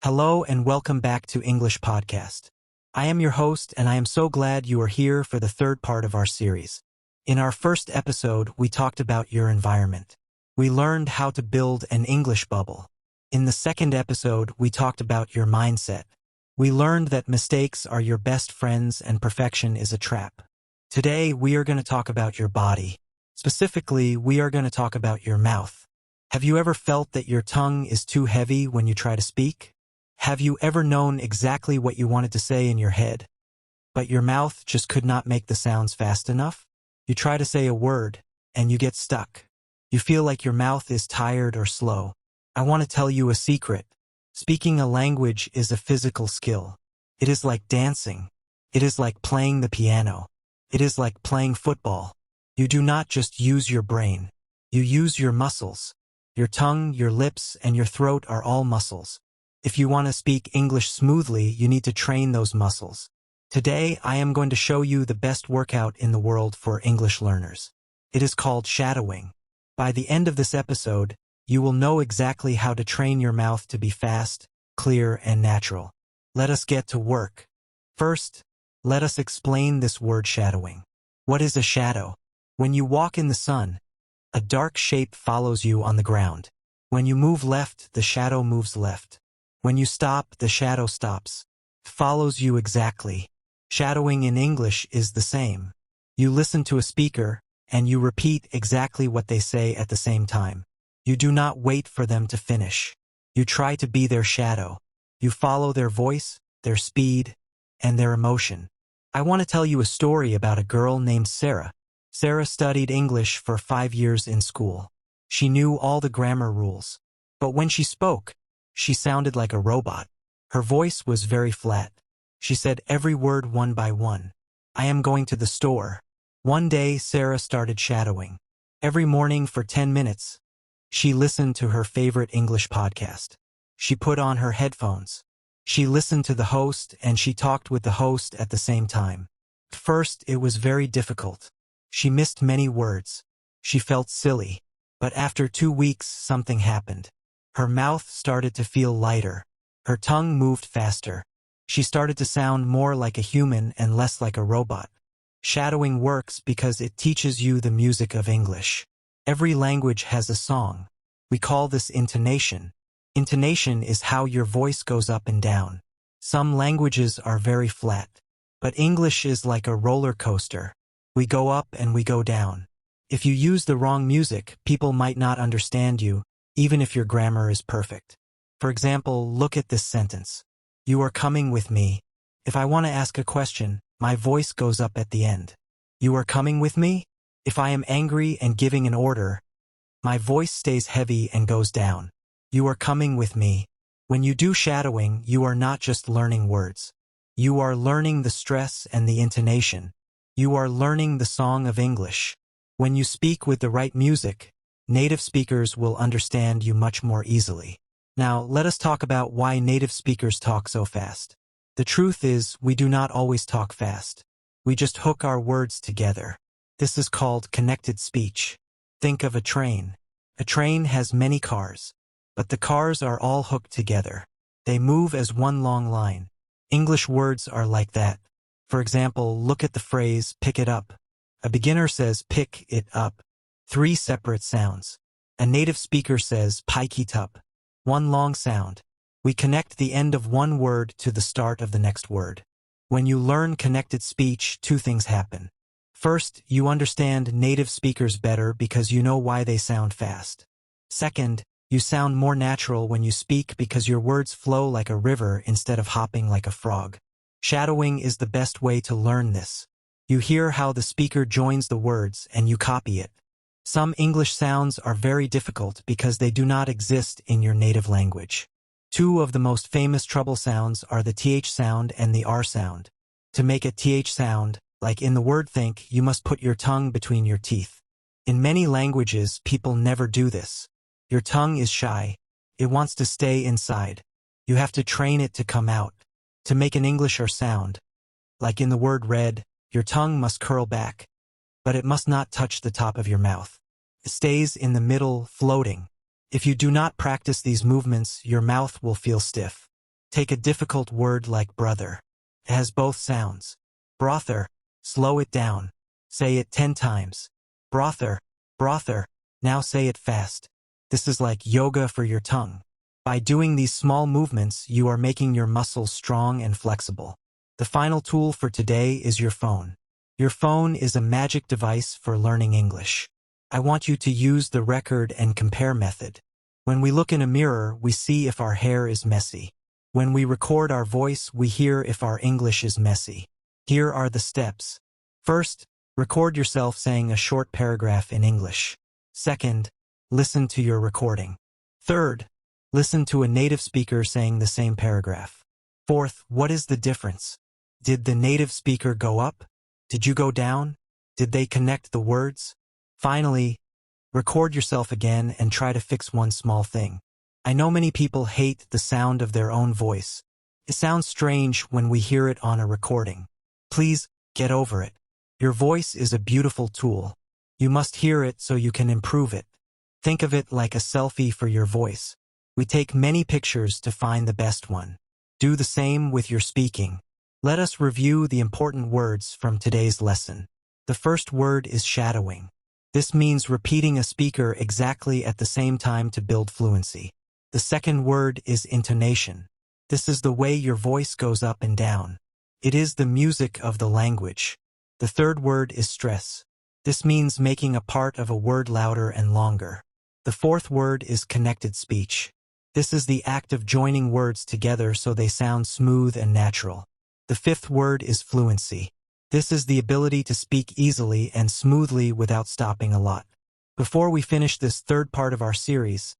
Hello and welcome back to English Podcast. I am your host and I am so glad you are here for the third part of our series. In our first episode, we talked about your environment. We learned how to build an English bubble. In the second episode, we talked about your mindset. We learned that mistakes are your best friends and perfection is a trap. Today, we are going to talk about your body. Specifically, we are going to talk about your mouth. Have you ever felt that your tongue is too heavy when you try to speak? Have you ever known exactly what you wanted to say in your head, but your mouth just could not make the sounds fast enough? You try to say a word, and you get stuck. You feel like your mouth is tired or slow. I want to tell you a secret. Speaking a language is a physical skill. It is like dancing. It is like playing the piano. It is like playing football. You do not just use your brain. You use your muscles. Your tongue, your lips, and your throat are all muscles. If you want to speak English smoothly, you need to train those muscles. Today, I am going to show you the best workout in the world for English learners. It is called shadowing. By the end of this episode, you will know exactly how to train your mouth to be fast, clear, and natural. Let us get to work. First, let us explain this word shadowing. What is a shadow? When you walk in the sun, a dark shape follows you on the ground. When you move left, the shadow moves left. When you stop, the shadow stops. Follows you exactly. Shadowing in English is the same. You listen to a speaker, and you repeat exactly what they say at the same time. You do not wait for them to finish. You try to be their shadow. You follow their voice, their speed, and their emotion. I want to tell you a story about a girl named Sarah. Sarah studied English for 5 years in school. She knew all the grammar rules. But when she spoke, she sounded like a robot. Her voice was very flat. She said every word one by one. I am going to the store. One day, Sarah started shadowing. Every morning for 10 minutes, she listened to her favorite English podcast. She put on her headphones. She listened to the host and she talked with the host at the same time. At first, it was very difficult. She missed many words. She felt silly. But after 2 weeks, something happened. Her mouth started to feel lighter. Her tongue moved faster. She started to sound more like a human and less like a robot. Shadowing works because it teaches you the music of English. Every language has a song. We call this intonation. Intonation is how your voice goes up and down. Some languages are very flat, but English is like a roller coaster. We go up and we go down. If you use the wrong music, people might not understand you, even if your grammar is perfect. For example, look at this sentence. You are coming with me. If I want to ask a question, my voice goes up at the end. You are coming with me? If I am angry and giving an order, my voice stays heavy and goes down. You are coming with me. When you do shadowing, you are not just learning words. You are learning the stress and the intonation. You are learning the song of English. When you speak with the right music, native speakers will understand you much more easily. Now, let us talk about why native speakers talk so fast. The truth is, we do not always talk fast. We just hook our words together. This is called connected speech. Think of a train. A train has many cars, but the cars are all hooked together. They move as one long line. English words are like that. For example, look at the phrase, pick it up. A beginner says, pick it up. 3 separate sounds. A native speaker says, pike it up. 1 long sound. We connect the end of one word to the start of the next word. When you learn connected speech, 2 things happen. First, you understand native speakers better because you know why they sound fast. Second, you sound more natural when you speak because your words flow like a river instead of hopping like a frog. Shadowing is the best way to learn this. You hear how the speaker joins the words and you copy it. Some English sounds are very difficult because they do not exist in your native language. 2 of the most famous trouble sounds are the TH sound and the R sound. To make a TH sound, like in the word think, you must put your tongue between your teeth. In many languages, people never do this. Your tongue is shy. It wants to stay inside. You have to train it to come out. To make an English R sound, like in the word red, your tongue must curl back, but it must not touch the top of your mouth. It stays in the middle, floating. If you do not practice these movements, your mouth will feel stiff. Take a difficult word like brother. It has both sounds. Brother. Slow it down. Say it 10 times. Brother. Brother. Now say it fast. This is like yoga for your tongue. By doing these small movements, you are making your muscles strong and flexible. The final tool for today is your phone. Your phone is a magic device for learning English. I want you to use the record and compare method. When we look in a mirror, we see if our hair is messy. When we record our voice, we hear if our English is messy. Here are the steps. First, record yourself saying a short paragraph in English. Second, listen to your recording. Third, listen to a native speaker saying the same paragraph. Fourth, what is the difference? Did the native speaker go up? Did you go down? Did they connect the words? Finally, record yourself again and try to fix one small thing. I know many people hate the sound of their own voice. It sounds strange when we hear it on a recording. Please, get over it. Your voice is a beautiful tool. You must hear it so you can improve it. Think of it like a selfie for your voice. We take many pictures to find the best one. Do the same with your speaking. Let us review the important words from today's lesson. The first word is shadowing. This means repeating a speaker exactly at the same time to build fluency. The second word is intonation. This is the way your voice goes up and down. It is the music of the language. The third word is stress. This means making a part of a word louder and longer. The fourth word is connected speech. This is the act of joining words together so they sound smooth and natural. The fifth word is fluency. This is the ability to speak easily and smoothly without stopping a lot. Before we finish this third part of our series,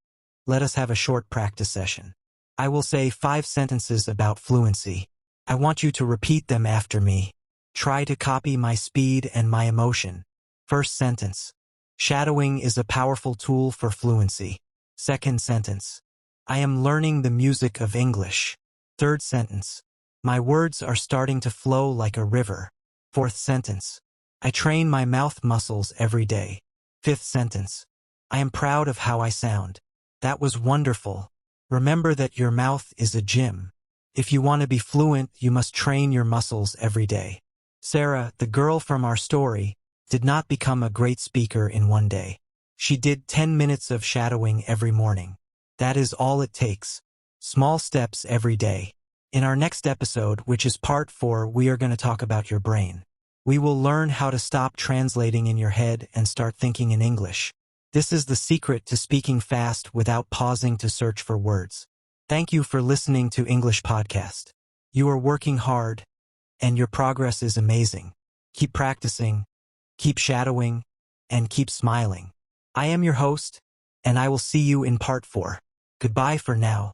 let us have a short practice session. I will say 5 sentences about fluency. I want you to repeat them after me. Try to copy my speed and my emotion. First sentence. Shadowing is a powerful tool for fluency. Second sentence. I am learning the music of English. Third sentence. My words are starting to flow like a river. Fourth sentence. I train my mouth muscles every day. Fifth sentence. I am proud of how I sound. That was wonderful. Remember that your mouth is a gym. If you want to be fluent, you must train your muscles every day. Sarah, the girl from our story, did not become a great speaker in one day. She did 10 minutes of shadowing every morning. That is all it takes. Small steps every day. In our next episode, which is part 4, we are going to talk about your brain. We will learn how to stop translating in your head and start thinking in English. This is the secret to speaking fast without pausing to search for words. Thank you for listening to English Podcast. You are working hard, and your progress is amazing. Keep practicing, keep shadowing, and keep smiling. I am your host, and I will see you in part 4. Goodbye for now.